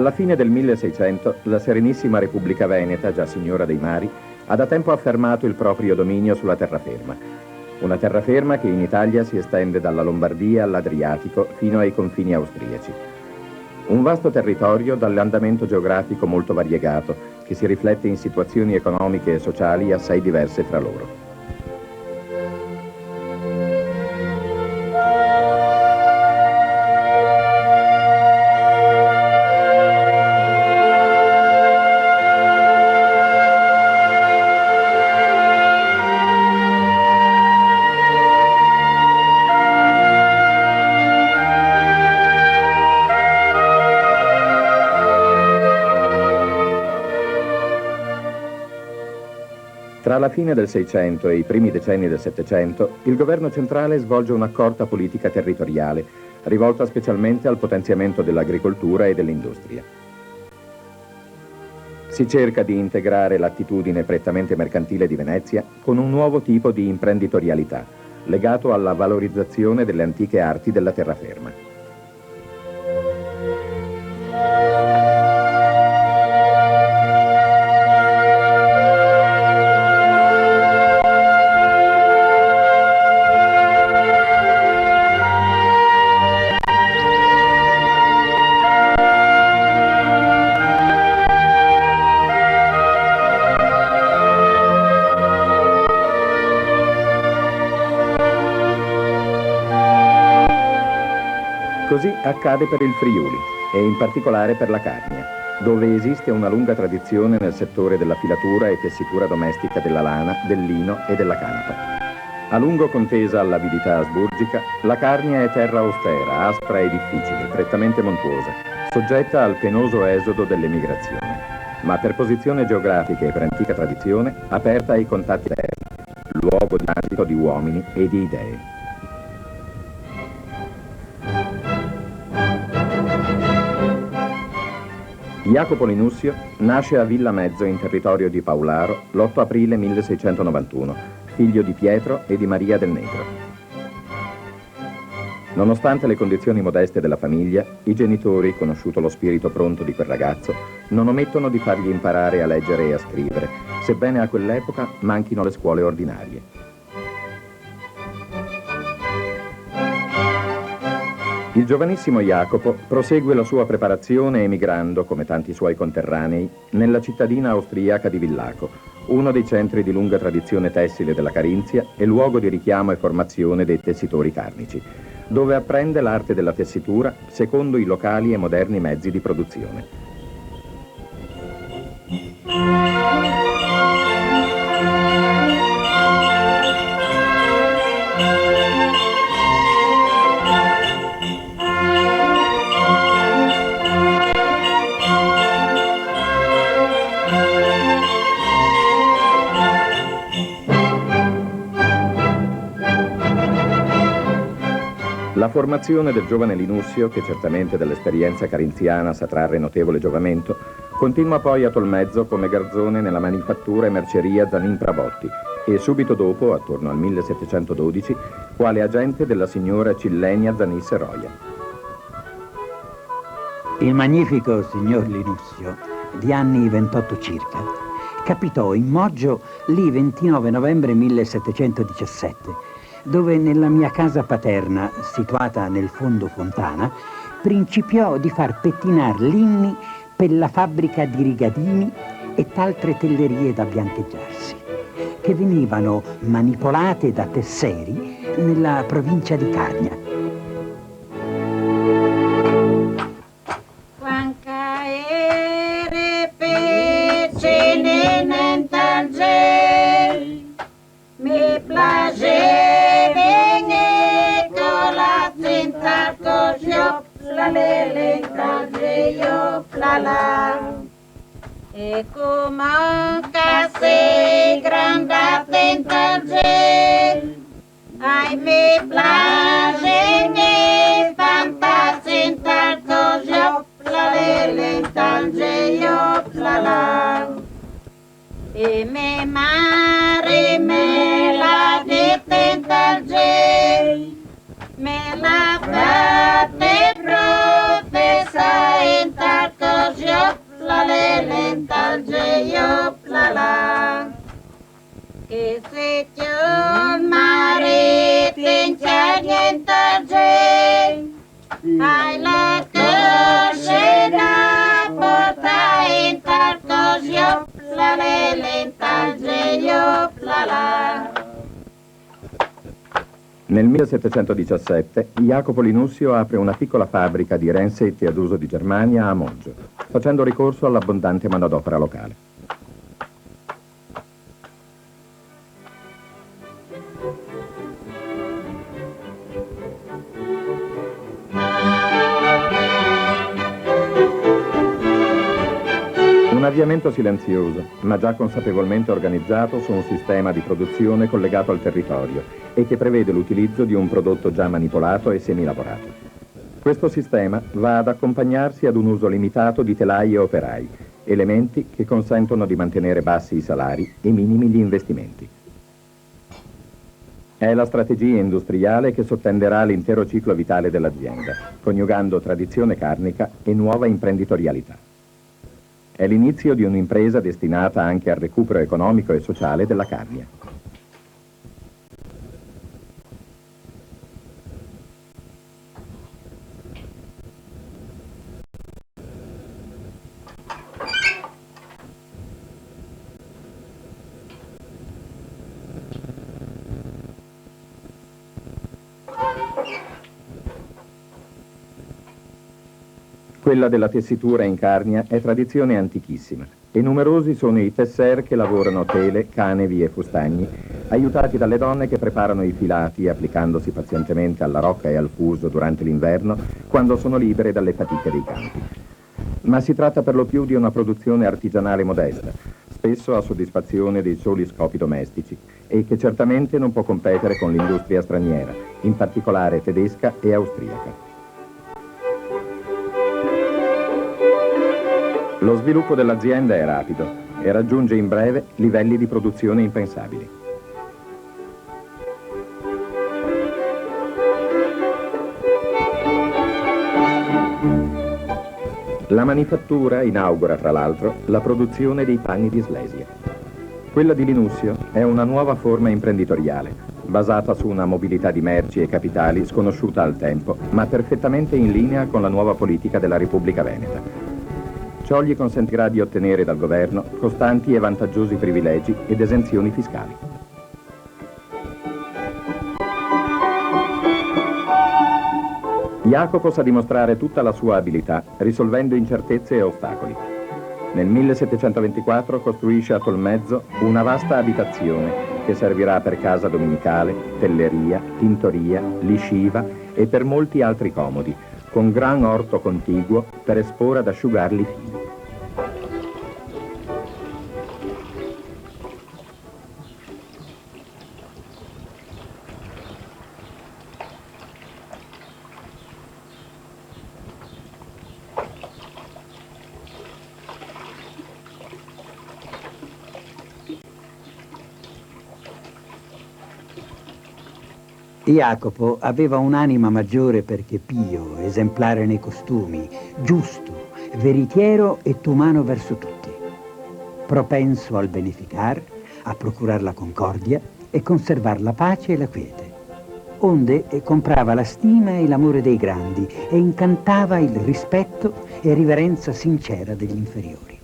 Alla fine del 1600 la Serenissima Repubblica Veneta, già signora dei mari, ha da tempo affermato il proprio dominio sulla terraferma. Una terraferma che in Italia si estende dalla Lombardia all'Adriatico fino ai confini austriaci. Un vasto territorio dall'andamento geografico molto variegato, che si riflette in situazioni economiche e sociali assai diverse fra loro. Tra la fine del Seicento e i primi decenni del Settecento, il governo centrale svolge un'accorta politica territoriale, rivolta specialmente al potenziamento dell'agricoltura e dell'industria. Si cerca di integrare l'attitudine prettamente mercantile di Venezia con un nuovo tipo di imprenditorialità, legato alla valorizzazione delle antiche arti della terraferma. Così accade per il Friuli e in particolare per la Carnia, dove esiste una lunga tradizione nel settore della filatura e tessitura domestica della lana, del lino e della canapa. A lungo contesa all'avidità asburgica, la Carnia è terra austera, aspra e difficile, prettamente montuosa, soggetta al penoso esodo dell'emigrazione, ma per posizione geografica e per antica tradizione aperta ai contatti esterni, luogo di transito di uomini e di idee. Jacopo Linussio nasce a Villa Mezzo in territorio di Paularo l'8 aprile 1691, figlio di Pietro e di Maria del Negro. Nonostante le condizioni modeste della famiglia, i genitori, conosciuto lo spirito pronto di quel ragazzo, non omettono di fargli imparare a leggere e a scrivere, sebbene a quell'epoca manchino le scuole ordinarie. Il giovanissimo Jacopo prosegue la sua preparazione emigrando, come tanti suoi conterranei, nella cittadina austriaca di Villaco, uno dei centri di lunga tradizione tessile della Carinzia e luogo di richiamo e formazione dei tessitori carnici, dove apprende l'arte della tessitura secondo i locali e moderni mezzi di produzione. La formazione del giovane Linussio, che certamente dall'esperienza carinziana sa trarre notevole giovamento, continua poi a Tolmezzo come garzone nella manifattura e merceria Zanin Prabotti e subito dopo, attorno al 1712, quale agente della signora Cillenia Zanis Roia. Il magnifico signor Linussio, di anni 28 circa, capitò in Moggio lì 29 novembre 1717, dove nella mia casa paterna, situata nel fondo fontana, principiò di far pettinar linni per la fabbrica di rigadini e t'altre tellerie da biancheggiarsi, che venivano manipolate da tesseri nella provincia di Carnia. Mi place e come sei grande attenta gel ai mi place ne tanta senta così plale tange io plala e me mare me la detenta gel me la date protesa porta entra cos yop la le lental je yop la che se chun mare tencha niente je ai la coscena porta entra cos yop la le lental je yop la. Nel 1717 Jacopo Linussio apre una piccola fabbrica di rensetti ad uso di Germania a Moggio, facendo ricorso all'abbondante manodopera locale. Un avviamento silenzioso, ma già consapevolmente organizzato su un sistema di produzione collegato al territorio e che prevede l'utilizzo di un prodotto già manipolato e semilavorato. Questo sistema va ad accompagnarsi ad un uso limitato di telai e operai, elementi che consentono di mantenere bassi i salari e minimi gli investimenti. È la strategia industriale che sottenderà l'intero ciclo vitale dell'azienda, coniugando tradizione carnica e nuova imprenditorialità. È l'inizio di un'impresa destinata anche al recupero economico e sociale della Carnia. Quella della tessitura in Carnia è tradizione antichissima e numerosi sono i tesser che lavorano tele, canevi e fustagni, aiutati dalle donne che preparano i filati applicandosi pazientemente alla rocca e al fuso durante l'inverno quando sono libere dalle fatiche dei campi. Ma si tratta per lo più di una produzione artigianale modesta, spesso a soddisfazione dei soli scopi domestici e che certamente non può competere con l'industria straniera, in particolare tedesca e austriaca. Lo sviluppo dell'azienda è rapido e raggiunge in breve livelli di produzione impensabili. La manifattura inaugura, tra l'altro, la produzione dei panni di Slesia. Quella di Linussio è una nuova forma imprenditoriale, basata su una mobilità di merci e capitali sconosciuta al tempo, ma perfettamente in linea con la nuova politica della Repubblica Veneta. Ciò gli consentirà di ottenere dal governo costanti e vantaggiosi privilegi ed esenzioni fiscali. Jacopo sa dimostrare tutta la sua abilità, risolvendo incertezze e ostacoli. Nel 1724 costruisce a Tolmezzo una vasta abitazione che servirà per casa domenicale, telleria, tintoria, lisciva e per molti altri comodi, con gran orto contiguo per esporre ad asciugarli i fili. Jacopo aveva un'anima maggiore perché pio, esemplare nei costumi, giusto, veritiero e umano verso tutti, propenso al beneficar, a procurar la concordia e conservar la pace e la quiete. Onde comprava la stima e l'amore dei grandi e incantava il rispetto e riverenza sincera degli inferiori.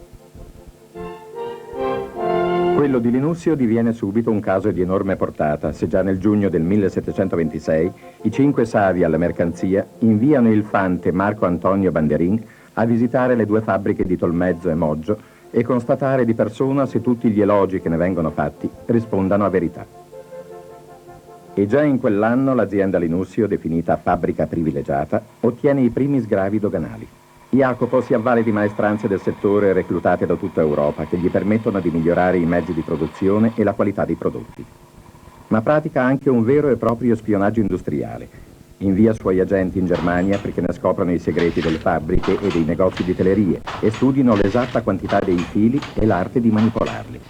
Quello di Linussio diviene subito un caso di enorme portata, se già nel giugno del 1726 i 5 savi alla mercanzia inviano il fante Marco Antonio Banderin a visitare le 2 fabbriche di Tolmezzo e Moggio e constatare di persona se tutti gli elogi che ne vengono fatti rispondano a verità. E già in quell'anno l'azienda Linussio, definita fabbrica privilegiata, ottiene i primi sgravi doganali. Jacopo si avvale di maestranze del settore reclutate da tutta Europa che gli permettono di migliorare i mezzi di produzione e la qualità dei prodotti. Ma pratica anche un vero e proprio spionaggio industriale. Invia suoi agenti in Germania perché ne scoprano i segreti delle fabbriche e dei negozi di telerie e studino l'esatta quantità dei fili e l'arte di manipolarli.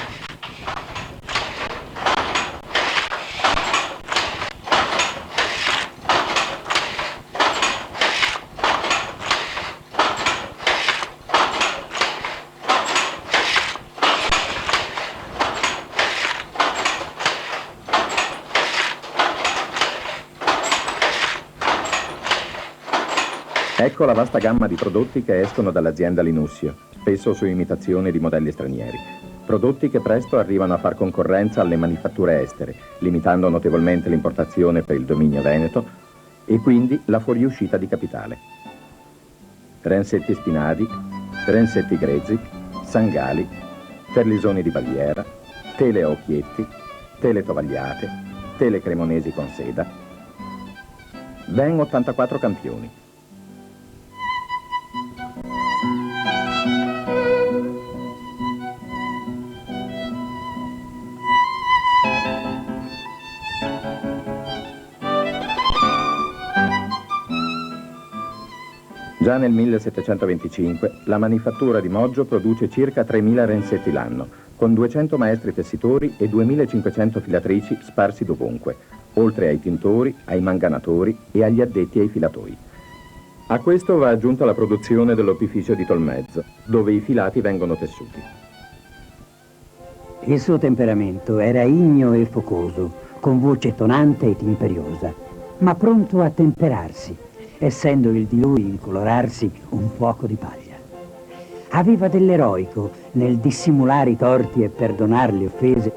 Ecco la vasta gamma di prodotti che escono dall'azienda Linussio, spesso su imitazione di modelli stranieri. Prodotti che presto arrivano a far concorrenza alle manifatture estere, limitando notevolmente l'importazione per il dominio veneto e quindi la fuoriuscita di capitale. Renzetti spinadi, renzetti grezzi, sangali, terlisoni di Baviera, tele a occhietti, tele tovagliate, tele cremonesi con seda. Ben 84 campioni. Già nel 1725 la manifattura di Moggio produce circa 3.000 renzetti l'anno, con 200 maestri tessitori e 2.500 filatrici sparsi dovunque, oltre ai tintori, ai manganatori e agli addetti ai filatoi. A questo va aggiunta la produzione dell'opificio di Tolmezzo, dove i filati vengono tessuti. Il suo temperamento era igneo e focoso, con voce tonante ed imperiosa, ma pronto a temperarsi, essendo il di lui incolorarsi un fuoco di paglia. Aveva dell'eroico nel dissimulare i torti e perdonar le offese,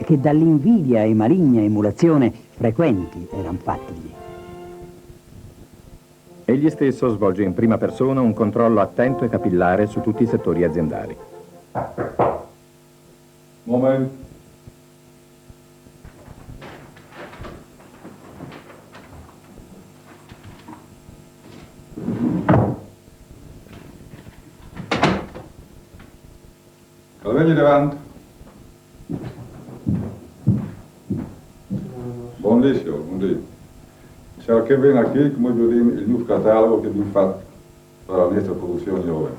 che dall'invidia e maligna emulazione frequenti eran fattigli. Egli stesso svolge in prima persona un controllo attento e capillare su tutti i settori aziendali. Moment. Calvegli davanti. Bom dia, senhor. Bom dia. Senhor, quem vem aqui, como eu digo, o novo catálogo que vem feito para a nossa produção jovem.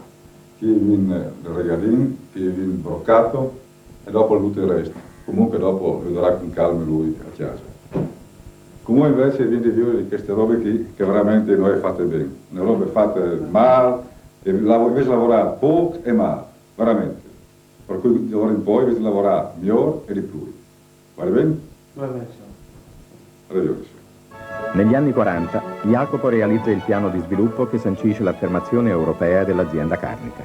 Aqui vem de regadinho, aqui vem brocato e dopo tutto il resto. Comunque dopo vedrà con calma lui a casa. Come invece viene di più di queste robe qui che veramente noi fate bene. Le robe fatte male, e invece lavorare poco e male, veramente. Per cui d'ora in poi invece lavorare migliore e di più. Va bene? Va bene, signor. Ragione, signor. Negli anni 40 Jacopo realizza il piano di sviluppo che sancisce l'affermazione europea dell'azienda carnica.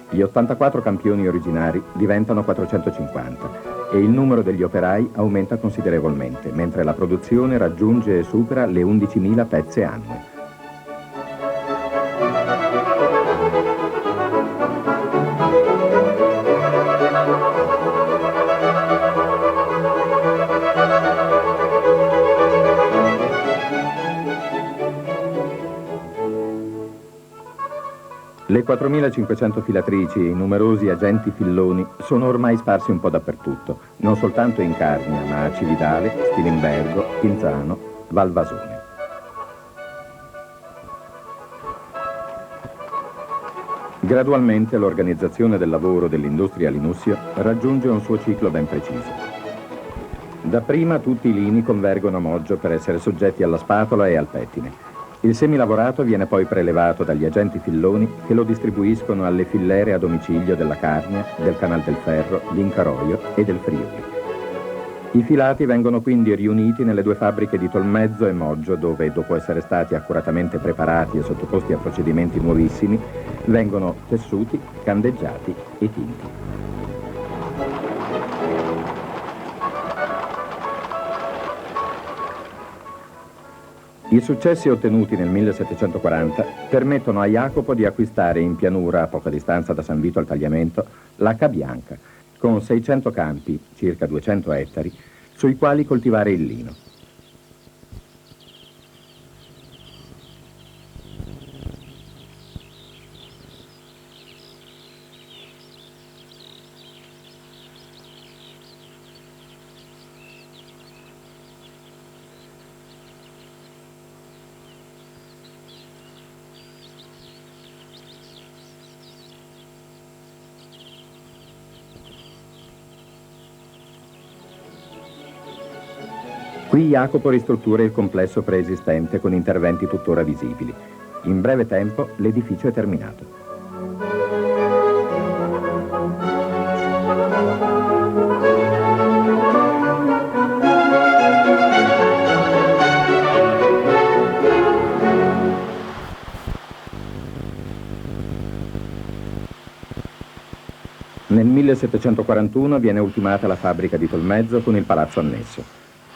Gli 84 campioni originari diventano 450 e il numero degli operai aumenta considerevolmente, mentre la produzione raggiunge e supera le 11.000 pezze annue. Le 4.500 filatrici e i numerosi agenti filloni sono ormai sparsi un po' dappertutto, non soltanto in Carnia, ma a Cividale, Stilimbergo, Pinzano, Valvasone. Gradualmente l'organizzazione del lavoro dell'industria Linussio raggiunge un suo ciclo ben preciso. Dapprima tutti i lini convergono a Moggio per essere soggetti alla spatola e al pettine. Il semilavorato viene poi prelevato dagli agenti filloni che lo distribuiscono alle fillere a domicilio della Carnia, del Canal del Ferro, l'Incaroio e del Friuli. I filati vengono quindi riuniti nelle due fabbriche di Tolmezzo e Moggio dove, dopo essere stati accuratamente preparati e sottoposti a procedimenti nuovissimi, vengono tessuti, candeggiati e tinti. I successi ottenuti nel 1740 permettono a Jacopo di acquistare in pianura, a poca distanza da San Vito al Tagliamento, la Cabianca, con 600 campi, circa 200 ettari, sui quali coltivare il lino. Qui Jacopo ristruttura il complesso preesistente con interventi tuttora visibili. In breve tempo l'edificio è terminato. Nel 1741 viene ultimata la fabbrica di Tolmezzo con il palazzo annesso.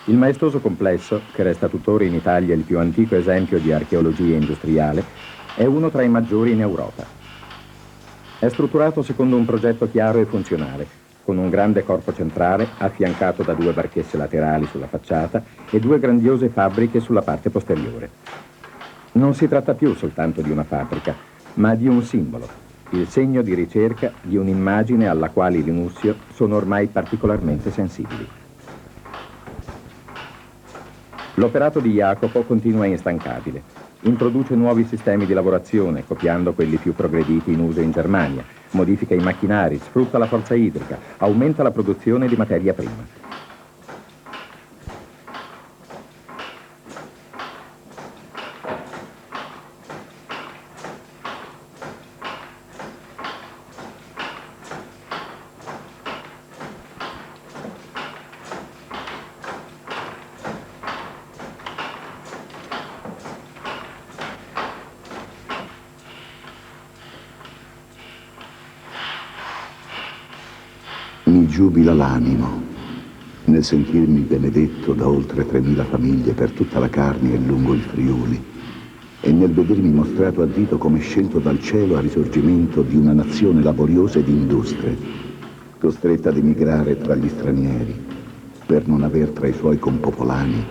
Il maestoso complesso, che resta tuttora in Italia il più antico esempio di archeologia industriale, è uno tra i maggiori in Europa. È strutturato secondo un progetto chiaro e funzionale, con un grande corpo centrale affiancato da 2 barchesse laterali sulla facciata e 2 grandiose fabbriche sulla parte posteriore. Non si tratta più soltanto di una fabbrica, ma di un simbolo, il segno di ricerca di un'immagine alla quale i Linussio sono ormai particolarmente sensibili. L'operato di Jacopo continua instancabile. Introduce nuovi sistemi di lavorazione, copiando quelli più progrediti in uso in Germania, modifica i macchinari, sfrutta la forza idrica, aumenta la produzione di materia prima. Mi giubila l'animo nel sentirmi benedetto da oltre 3.000 famiglie per tutta la Carnia e lungo il Friuli e nel vedermi mostrato a dito come scelto dal cielo a risorgimento di una nazione laboriosa ed illustre, costretta ad emigrare tra gli stranieri per non aver tra i suoi compopolani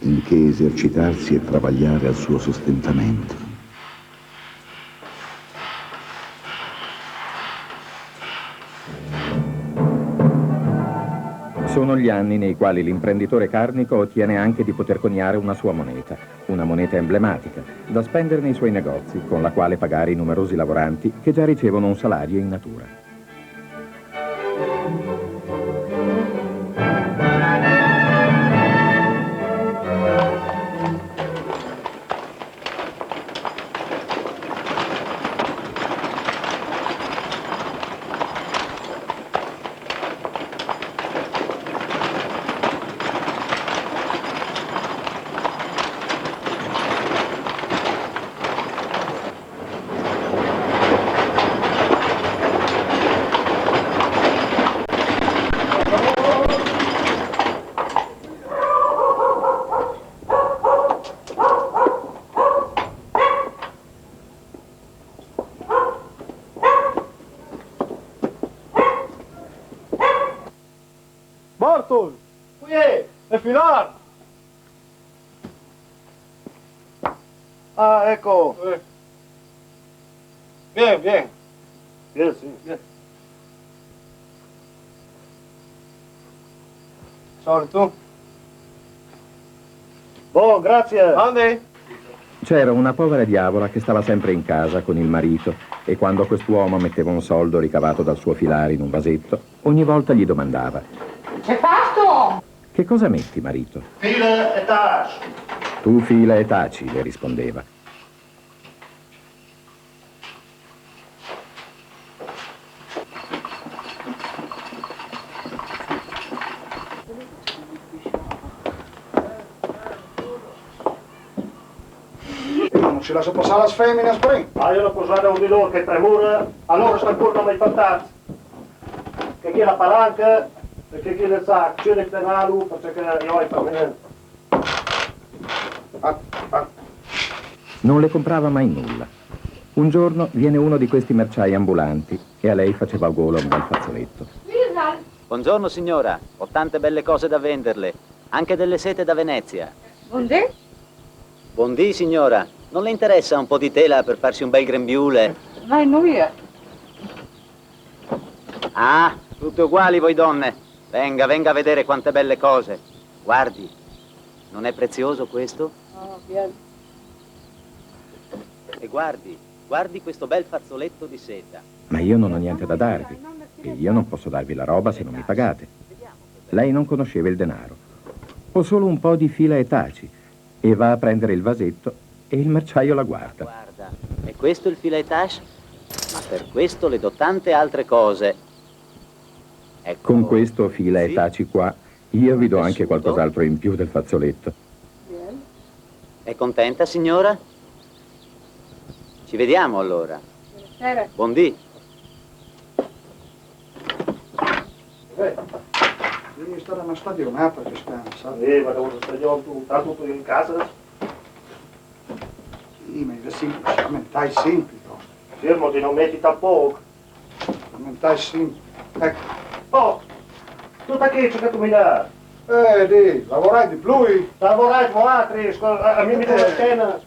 in che esercitarsi e travagliare al suo sostentamento. Sono gli anni nei quali l'imprenditore carnico ottiene anche di poter coniare una moneta emblematica, da spendere nei suoi negozi, con la quale pagare i numerosi lavoranti che già ricevono un salario in natura. Bartol! Qui è filar! Ah, ecco! Bien, bien. Bien, sì. Bien. Solito? Buon, grazie! Ande? C'era una povera diavola che stava sempre in casa con il marito e quando quest'uomo metteva un soldo ricavato dal suo filare in un vasetto, ogni volta gli domandava: Che fatto? «Che cosa metti, marito?» Fila e taci! «Tu fila e taci», le rispondeva. Non ci lascia passare la sfemmina a spring. Ah, io l'ho posato un di loro che tremura, allora sta ancora non mi fantastico. Che chi è la palanca, e che chi è il sacco, c'è il penalo, perché io ho fatto niente. Non le comprava mai nulla. Un giorno viene uno di questi merciai ambulanti e a lei faceva gola un bel fazzoletto. Buongiorno signora, ho tante belle cose da venderle, anche delle sete da Venezia. Buondì? Buondì signora, non le interessa un po' di tela per farsi un bel grembiule? Vai noia. Ah, tutte uguali voi donne. Venga, venga a vedere quante belle cose. Guardi, non è prezioso questo? Oh, bien. E guardi questo bel fazzoletto di seta. Ma io non ho niente da darvi e io non posso darvi la roba se non mi pagate. Lei non conosceva il denaro. Ho solo un po' di fila e taci e va a prendere il vasetto e il merciaio la guarda. Guarda, è questo il filetage? Ma per questo le do tante altre cose. Ecco. Con questo fila e Sì. taci qua, io vi do anche Tessuto. qualcos'altro in più del fazzoletto. Bien. È contenta signora? Ci vediamo allora. Buonasera. Buondì. Devi stare una stagionata che scansa. Ma devo stare tutto in casa. Sì, ma è semplice, mentai semplice. Fermo di non metti tampoco. Mentai semplice. Ecco. Oh, tutta che c'è che tu mi dai? Di, lavorai di più. Lavorai con altri, a me mi deve scena.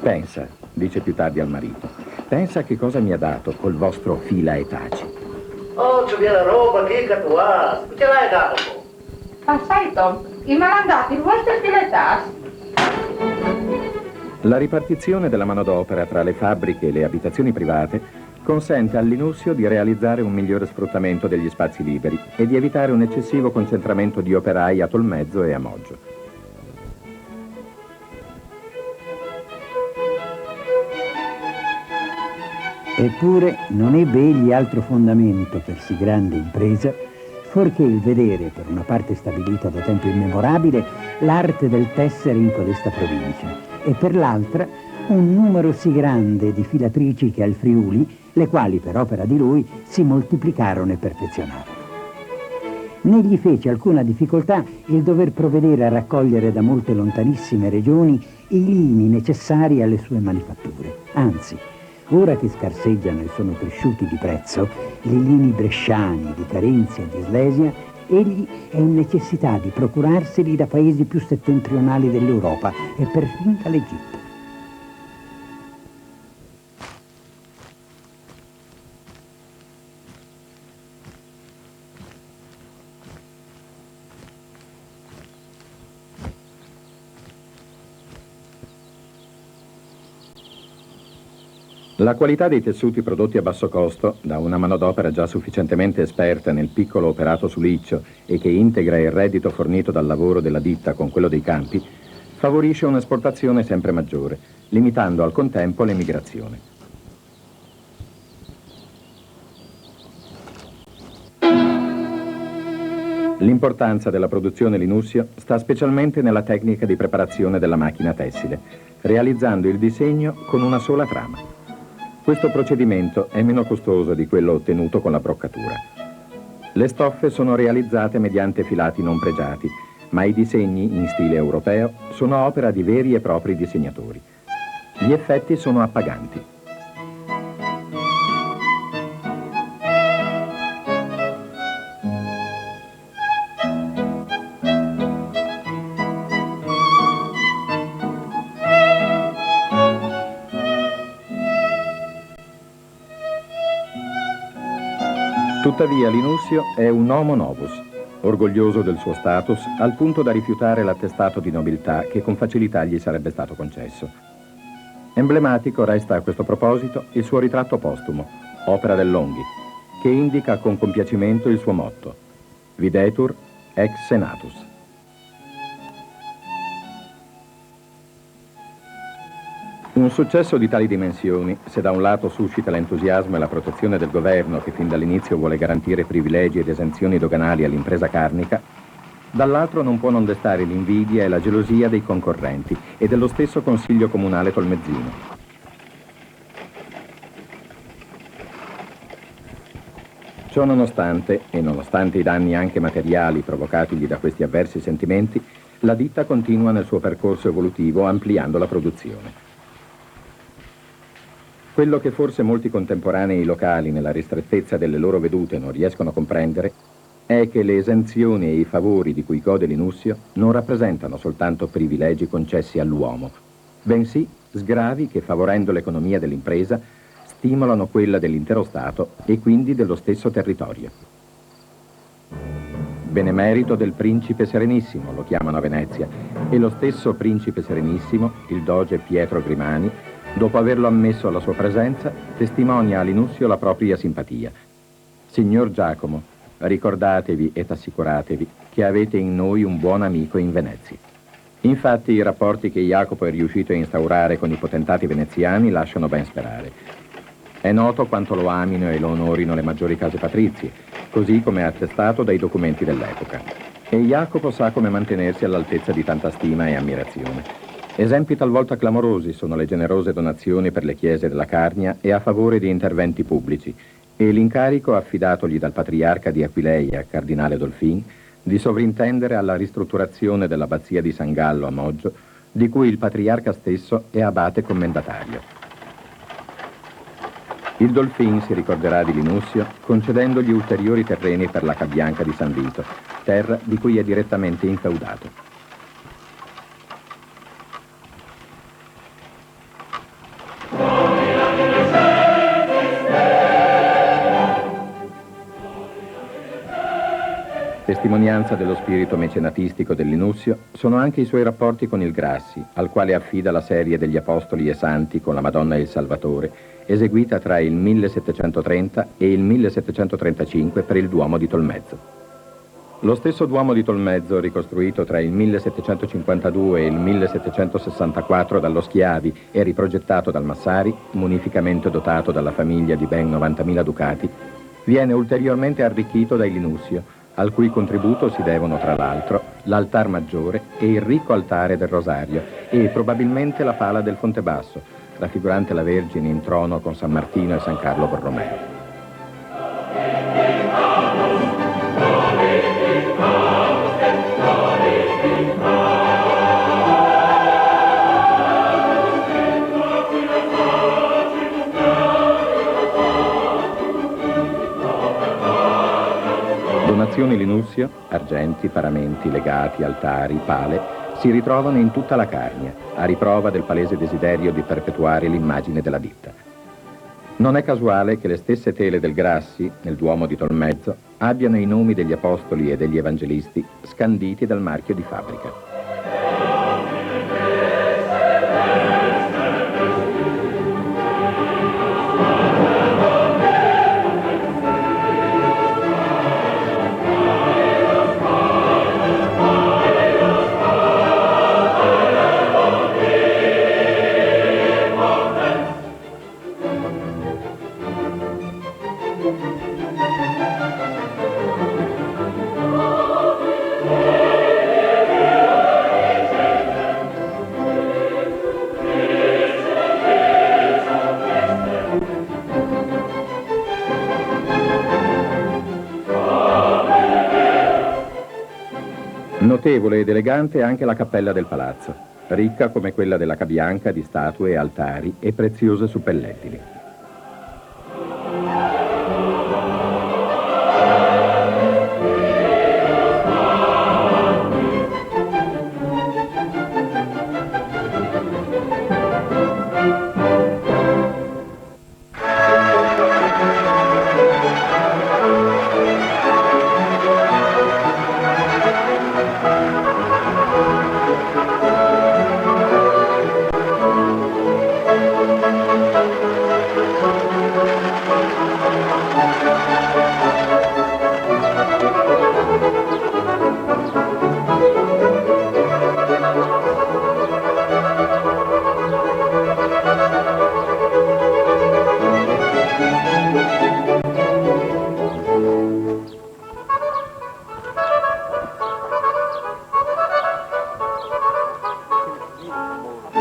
Pensa, dice più tardi al marito, pensa che cosa mi ha dato col vostro fila e taci. Oh, c'è via la roba, che tu hai? Ce l'hai dato? Ma sai Tom, i malandati il vostro filetas. La ripartizione della manodopera tra le fabbriche e le abitazioni private consente all'Inussio di realizzare un migliore sfruttamento degli spazi liberi e di evitare un eccessivo concentramento di operai a Tolmezzo e a Moggio. Eppure non ebbe egli altro fondamento per sì grande impresa, fuorché il vedere, per una parte stabilita da tempo immemorabile, l'arte del tessere in codesta provincia, e per l'altra un numero sì grande di filatrici che al Friuli, le quali per opera di lui si moltiplicarono e perfezionarono. Né gli fece alcuna difficoltà il dover provvedere a raccogliere da molte lontanissime regioni i lini necessari alle sue manifatture. Anzi, ora che scarseggiano e sono cresciuti di prezzo, i lini bresciani di Carinzia e di Slesia, egli è in necessità di procurarseli da paesi più settentrionali dell'Europa e perfino dall'Egitto. La qualità dei tessuti prodotti a basso costo, da una manodopera già sufficientemente esperta nel piccolo operato su liccio e che integra il reddito fornito dal lavoro della ditta con quello dei campi, favorisce un'esportazione sempre maggiore, limitando al contempo l'emigrazione. L'importanza della produzione Linussio sta specialmente nella tecnica di preparazione della macchina tessile, realizzando il disegno con una sola trama. Questo procedimento è meno costoso di quello ottenuto con la broccatura. Le stoffe sono realizzate mediante filati non pregiati, ma i disegni in stile europeo sono opera di veri e propri disegnatori. Gli effetti sono appaganti. Tuttavia Linussio è un homo novus, orgoglioso del suo status al punto da rifiutare l'attestato di nobiltà che con facilità gli sarebbe stato concesso. Emblematico resta a questo proposito il suo ritratto postumo, opera del Longhi, che indica con compiacimento il suo motto: Videtur ex senatus. Un successo di tali dimensioni, se da un lato suscita l'entusiasmo e la protezione del governo che fin dall'inizio vuole garantire privilegi ed esenzioni doganali all'impresa carnica, dall'altro non può non destare l'invidia e la gelosia dei concorrenti e dello stesso Consiglio Comunale tolmezzino. Ciò nonostante, e nonostante i danni anche materiali provocatigli da questi avversi sentimenti, la ditta continua nel suo percorso evolutivo ampliando la produzione. Quello che forse molti contemporanei locali nella ristrettezza delle loro vedute non riescono a comprendere è che le esenzioni e i favori di cui gode Linussio non rappresentano soltanto privilegi concessi all'uomo, bensì sgravi che, favorendo l'economia dell'impresa, stimolano quella dell'intero Stato e quindi dello stesso territorio. Benemerito del Principe Serenissimo, lo chiamano a Venezia, e lo stesso Principe Serenissimo, il doge Pietro Grimani, dopo averlo ammesso alla sua presenza, testimonia a Linussio la propria simpatia. Signor Giacomo, ricordatevi ed assicuratevi che avete in noi un buon amico in Venezia. Infatti i rapporti che Jacopo è riuscito a instaurare con i potentati veneziani lasciano ben sperare. È noto quanto lo amino e lo onorino le maggiori case patrizie, così come è attestato dai documenti dell'epoca. E Jacopo sa come mantenersi all'altezza di tanta stima e ammirazione. Esempi talvolta clamorosi sono le generose donazioni per le chiese della Carnia e a favore di interventi pubblici, e l'incarico affidatogli dal patriarca di Aquileia, cardinale Dolfin, di sovrintendere alla ristrutturazione dell'abbazia di San Gallo a Moggio, di cui il patriarca stesso è abate commendatario. Il Dolfin si ricorderà di Linussio concedendogli ulteriori terreni per la Cabianca di San Vito, terra di cui è direttamente infeudato. Testimonianza dello spirito mecenatistico del Linussio sono anche i suoi rapporti con il Grassi, al quale affida la serie degli Apostoli e Santi con la Madonna e il Salvatore, eseguita tra il 1730 e il 1735 per il Duomo di Tolmezzo. Lo stesso Duomo di Tolmezzo, ricostruito tra il 1752 e il 1764 dallo Schiavi e riprogettato dal Massari, munificamente dotato dalla famiglia di ben 90.000 ducati, viene ulteriormente arricchito dai Linussio, al cui contributo si devono, tra l'altro, l'altar maggiore e il ricco altare del Rosario e probabilmente la pala del Fontebasso, raffigurante la Vergine in trono con San Martino e San Carlo Borromeo. Donazioni Linussio, argenti, paramenti, legati, altari, pale, si ritrovano in tutta la Carnia, a riprova del palese desiderio di perpetuare l'immagine della ditta. Non è casuale che le stesse tele del Grassi, nel Duomo di Tolmezzo, abbiano i nomi degli apostoli e degli evangelisti scanditi dal marchio di fabbrica. Notevole ed elegante anche la cappella del palazzo, ricca come quella della Cabianca di statue, altari e preziose suppellettili.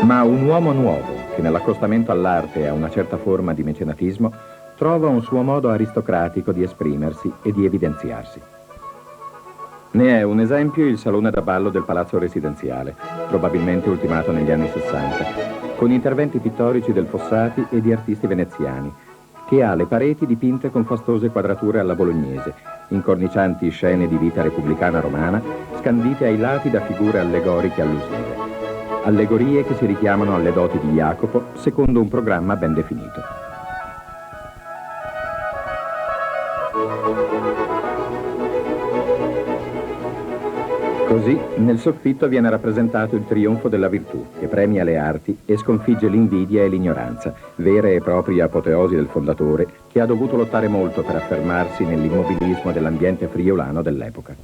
Ma un uomo nuovo, che nell'accostamento all'arte e a una certa forma di mecenatismo, trova un suo modo aristocratico di esprimersi e di evidenziarsi. Ne è un esempio il salone da ballo del palazzo residenziale, probabilmente ultimato negli anni 60, con interventi pittorici del Fossati e di artisti veneziani, che ha le pareti dipinte con fastose quadrature alla bolognese, incornicianti scene di vita repubblicana romana, scandite ai lati da figure allegoriche allusive. Allegorie che si richiamano alle doti di Jacopo secondo un programma ben definito. Così, nel soffitto viene rappresentato il trionfo della virtù, che premia le arti e sconfigge l'invidia e l'ignoranza, vere e proprie apoteosi del fondatore, che ha dovuto lottare molto per affermarsi nell'immobilismo dell'ambiente friulano dell'epoca.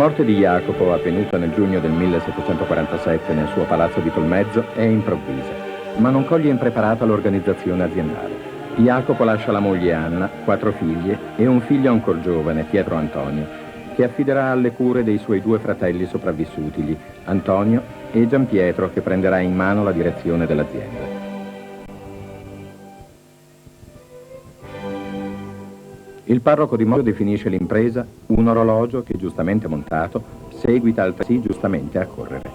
morte di Jacopo, avvenuta nel giugno del 1747 nel suo palazzo di Tolmezzo, è improvvisa, ma non coglie impreparata l'organizzazione aziendale. Jacopo lascia la moglie Anna, 4 figlie e un figlio ancor giovane, Pietro Antonio, che affiderà alle cure dei suoi 2 fratelli sopravvissutigli, Antonio e Giampietro, che prenderà in mano la direzione dell'azienda. Il parroco di Moggio definisce l'impresa un orologio che, giustamente montato, seguita altresì giustamente a correre.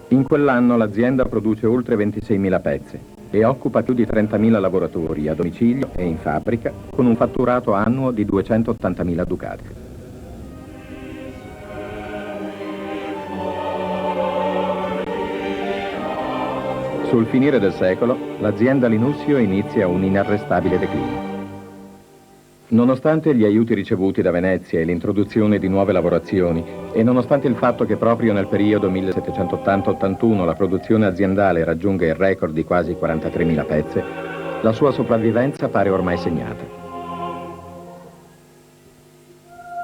In quell'anno l'azienda produce oltre 26.000 pezzi e occupa più di 30.000 lavoratori a domicilio e in fabbrica, con un fatturato annuo di 280.000 ducati. Sul finire del secolo, l'azienda Linussio inizia un inarrestabile declino. Nonostante gli aiuti ricevuti da Venezia e l'introduzione di nuove lavorazioni, e nonostante il fatto che proprio nel periodo 1780-81 la produzione aziendale raggiunga il record di quasi 43.000 pezzi, la sua sopravvivenza pare ormai segnata.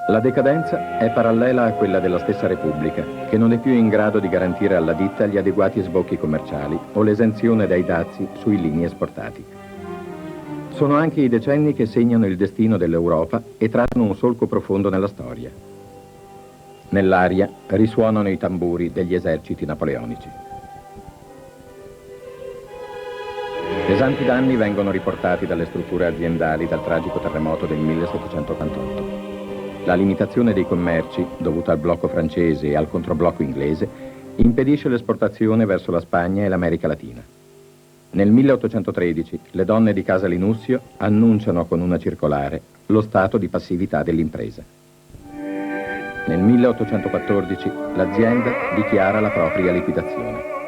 La decadenza è parallela a quella della stessa Repubblica, che non è più in grado di garantire alla ditta gli adeguati sbocchi commerciali o l'esenzione dai dazi sui lini esportati. Sono anche i decenni che segnano il destino dell'Europa e tracciano un solco profondo nella storia. Nell'aria risuonano i tamburi degli eserciti napoleonici. Pesanti danni vengono riportati dalle strutture aziendali dal tragico terremoto del 1788. La limitazione dei commerci, dovuta al blocco francese e al controblocco inglese, impedisce l'esportazione verso la Spagna e l'America Latina. Nel 1813 le donne di Casa Linussio annunciano con una circolare lo stato di passività dell'impresa. Nel 1814 l'azienda dichiara la propria liquidazione.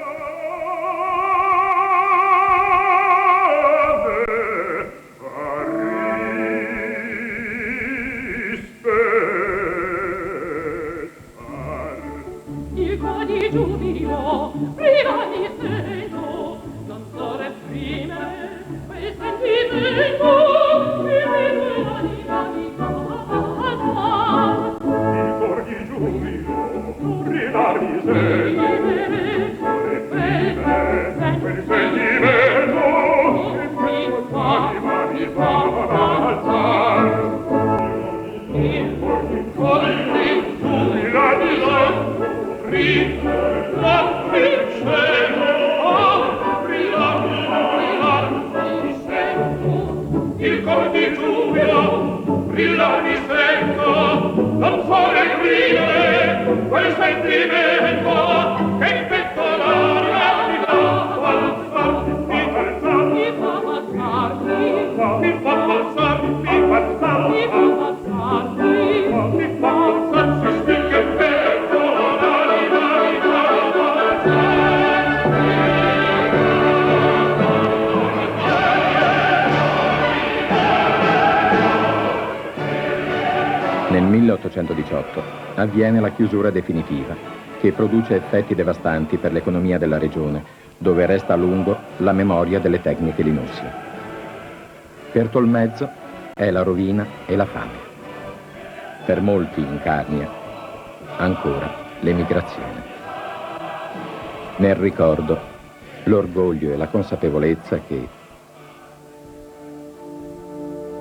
Nel 1818 avviene la chiusura definitiva, che produce effetti devastanti per l'economia della regione, dove resta a lungo la memoria delle tecniche Linussio. Per Tolmezzo è la rovina e la fame. Per molti in Carnia, ancora l'emigrazione. Nel ricordo, l'orgoglio e la consapevolezza che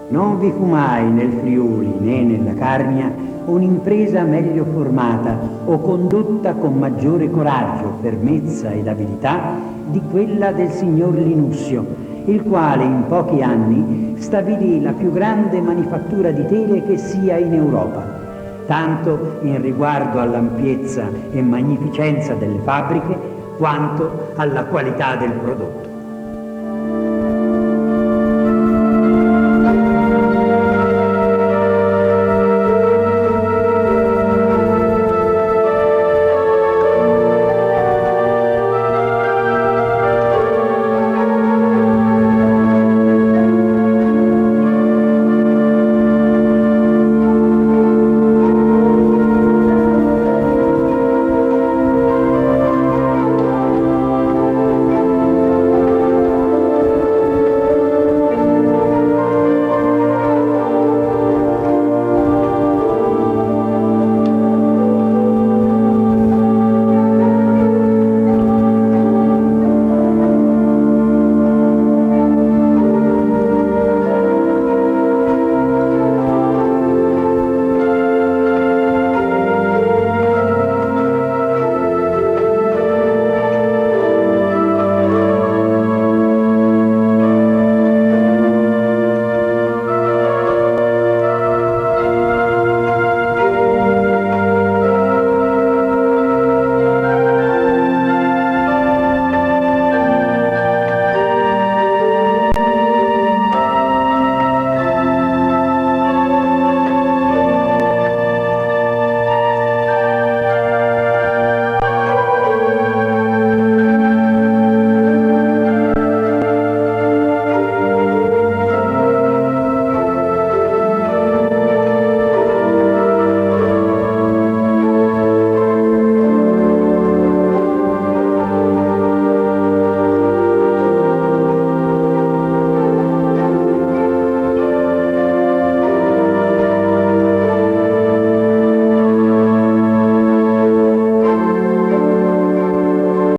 non vi fu mai nel Friuli né nella Carnia un'impresa meglio formata o condotta con maggiore coraggio, fermezza ed abilità di quella del signor Linussio, il quale in pochi anni stabilì la più grande manifattura di tele che sia in Europa, tanto in riguardo all'ampiezza e magnificenza delle fabbriche quanto alla qualità del prodotto.